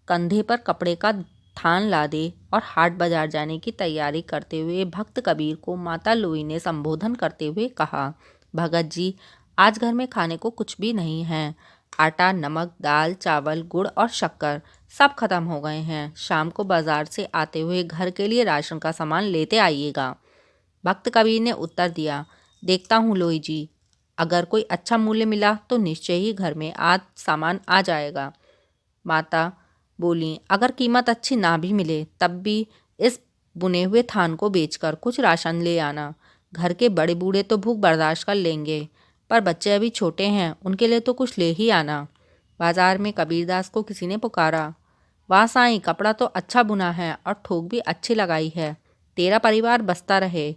कंधे पर कपड़े का थान लादे और हाट बाजार जाने की तैयारी करते हुए भक्त कबीर को माता लोई ने संबोधन करते हुए कहा, भगत जी, आज घर में खाने को कुछ भी नहीं है। आटा, नमक, दाल, चावल, गुड़ और शक्कर सब खत्म हो गए हैं। शाम को बाजार से आते हुए घर के लिए राशन का सामान लेते आइएगा। भक्त कबीर ने उत्तर दिया, देखता हूँ लोई जी, अगर कोई अच्छा मूल्य मिला तो निश्चय ही घर में आज सामान आ जाएगा। माता बोली, अगर कीमत अच्छी ना भी मिले तब भी इस बुने हुए थान को बेचकर कुछ राशन ले आना। घर के बड़े बूढ़े तो भूख बर्दाश्त कर लेंगे, पर बच्चे अभी छोटे हैं, उनके लिए तो कुछ ले ही आना। बाजार में कबीरदास को किसी ने पुकारा, वाह साईं, कपड़ा तो अच्छा बुना है और ठोक भी अच्छी लगाई है। तेरा परिवार बसता रहे।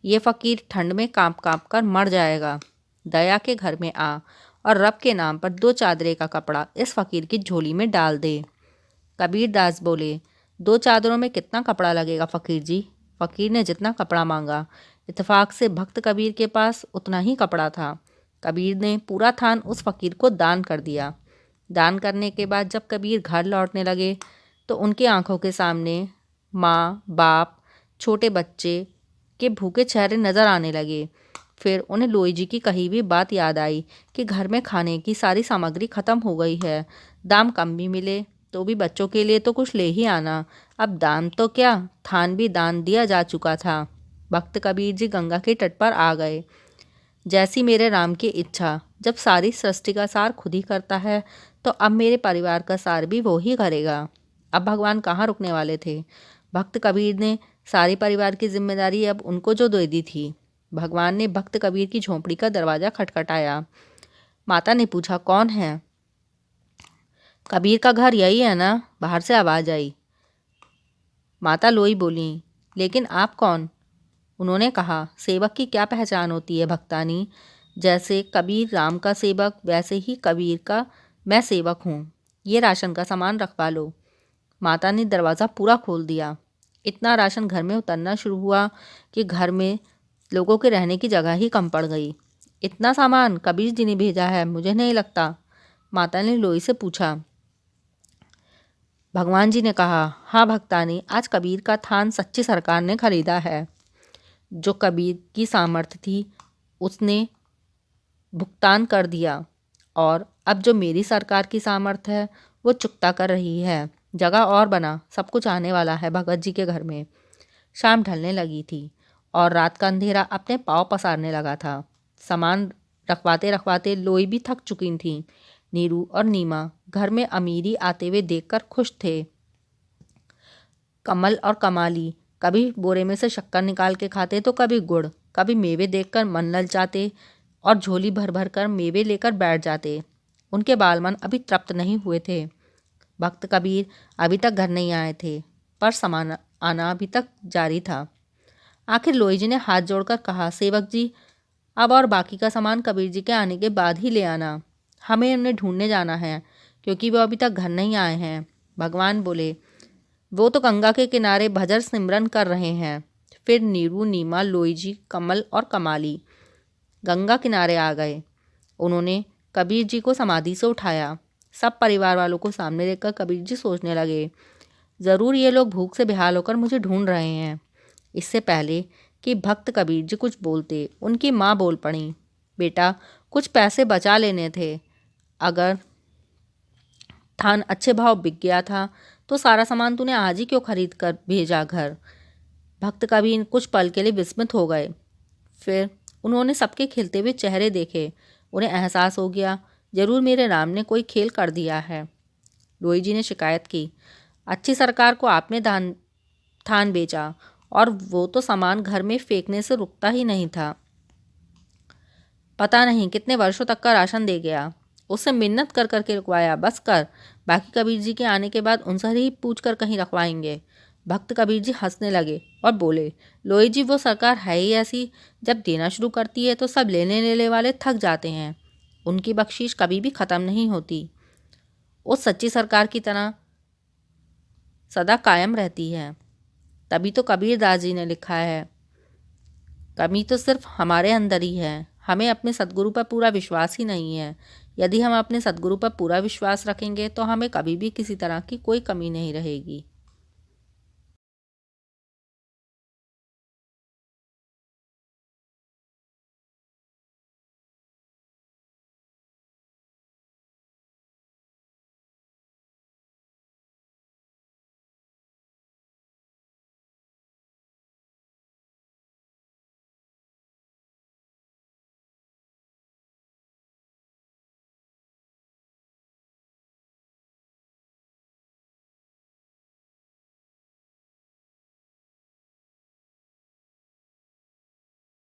ये फकीर ठंड में कांप कांप कर मर जाएगा। दया के घर में आ और रब के नाम पर 2 चादरे का कपड़ा इस फकीर की झोली में डाल दे। कबीरदास बोले, 2 चादरों में कितना कपड़ा लगेगा फकीर जी? फकीर ने जितना कपड़ा मांगा। इत्तेफाक से भक्त कबीर के पास उतना ही कपड़ा था। कबीर ने पूरा थान उस फकीर को दान कर दिया। दान करने के बाद जब कबीर घर लौटने लगे तो उनकी आंखों के सामने माँ, बाप, छोटे बच्चे के भूखे चेहरे नजर आने लगे। फिर उन्हें लोई जी की कही हुई बात याद आई कि घर में खाने की सारी सामग्री खत्म हो गई है। दाम कम भी मिले तो भी बच्चों के लिए तो कुछ ले ही आना। अब दान तो क्या, थान भी दान दिया जा चुका था। भक्त कबीर जी गंगा के तट पर आ गए। जैसी मेरे राम की इच्छा, जब सारी सृष्टि का सार खुद ही करता है तो अब मेरे परिवार का सार भी वो ही करेगा। अब भगवान कहाँ रुकने वाले थे। भक्त कबीर ने सारे परिवार की जिम्मेदारी अब उनको जो दे दी थी। भगवान ने भक्त कबीर की झोंपड़ी का दरवाज़ा खटखटाया। माता ने पूछा, कौन है? कबीर का घर यही है ना? बाहर से आवाज़ आई। माता लोई बोली, लेकिन आप कौन? उन्होंने कहा, सेवक की क्या पहचान होती है भक्तानी? जैसे कबीर राम का सेवक, वैसे ही कबीर का मैं सेवक हूँ। ये राशन का सामान रखवा लो। माता ने दरवाज़ा पूरा खोल दिया। इतना राशन घर में उतरना शुरू हुआ कि घर में लोगों के रहने की जगह ही कम पड़ गई। इतना सामान कबीर जी ने भेजा है? मुझे नहीं लगता। माता ने लोई से पूछा। भगवान जी ने कहा, हाँ भक्तानी, आज कबीर का थान सच्ची सरकार ने खरीदा है। जो कबीर की सामर्थ्य थी उसने भुगतान कर दिया और अब जो मेरी सरकार की सामर्थ्य है वो चुकता कर रही है। जगह और बना, सब कुछ आने वाला है भगत जी के घर में। शाम ढलने लगी थी और रात का अंधेरा अपने पाँव पसारने लगा था। सामान रखवाते रखवाते लोई भी थक चुकी थी। नीरू और नीमा घर में अमीरी आते हुए देखकर खुश थे। कमल और कमाली कभी बोरे में से शक्कर निकाल के खाते तो कभी गुड़, कभी मेवे देखकर मन ललचाते और झोली भर भर कर मेवे लेकर बैठ जाते। उनके बालमन अभी तृप्त नहीं हुए थे। भक्त कबीर अभी तक घर नहीं आए थे, पर सामान आना अभी तक जारी था। आखिर लोई जी ने हाथ जोड़कर कहा, सेवक जी, अब और बाकी का सामान कबीर जी के आने के बाद ही ले आना। हमें उन्हें ढूंढने जाना है क्योंकि वो अभी तक घर नहीं आए हैं। भगवान बोले, वो तो गंगा के किनारे भजन सिमरन कर रहे हैं। फिर नीरू, नीमा, लोई जी, कमल और कमाली गंगा किनारे आ गए। उन्होंने कबीर जी को समाधि से उठाया। सब परिवार वालों को सामने देखकर कबीर जी सोचने लगे, ज़रूर ये लोग भूख से बेहाल होकर मुझे ढूंढ रहे हैं। इससे पहले कि भक्त कबीर जी कुछ बोलते, उनकी माँ बोल पड़ी, बेटा, कुछ पैसे बचा लेने थे। अगर थान अच्छे भाव बिक गया था तो सारा सामान तूने आज ही क्यों खरीद कर भेजा घर? भक्त कबीर कुछ पल के लिए विस्मित हो गए। फिर उन्होंने सबके खिलते हुए चेहरे देखे। उन्हें एहसास हो गया, जरूर मेरे राम ने कोई खेल कर दिया है। लोई जी ने शिकायत की, अच्छी सरकार को आपने थान बेचा और वो तो सामान घर में फेंकने से रुकता ही नहीं था। पता नहीं कितने वर्षों तक का राशन दे गया। उससे मिन्नत कर करके रुकवाया, बस कर। बाकी कबीर जी के आने के बाद उनसे ही पूछ कर कहीं रखवाएंगे। भक्त कबीर जी हंसने लगे और बोले, लोई जी, वो सरकार है ही ऐसी, जब देना शुरू करती है तो सब लेने लेने वाले थक जाते हैं। उनकी बख्शीश कभी भी ख़त्म नहीं होती। उस सच्ची सरकार की तरह सदा कायम रहती है। तभी तो कबीरदास जी ने लिखा है, कमी तो सिर्फ हमारे अंदर ही है। हमें अपने सद्गुरु पर पूरा विश्वास ही नहीं है। यदि हम अपने सद्गुरु पर पूरा विश्वास रखेंगे तो हमें कभी भी किसी तरह की कोई कमी नहीं रहेगी।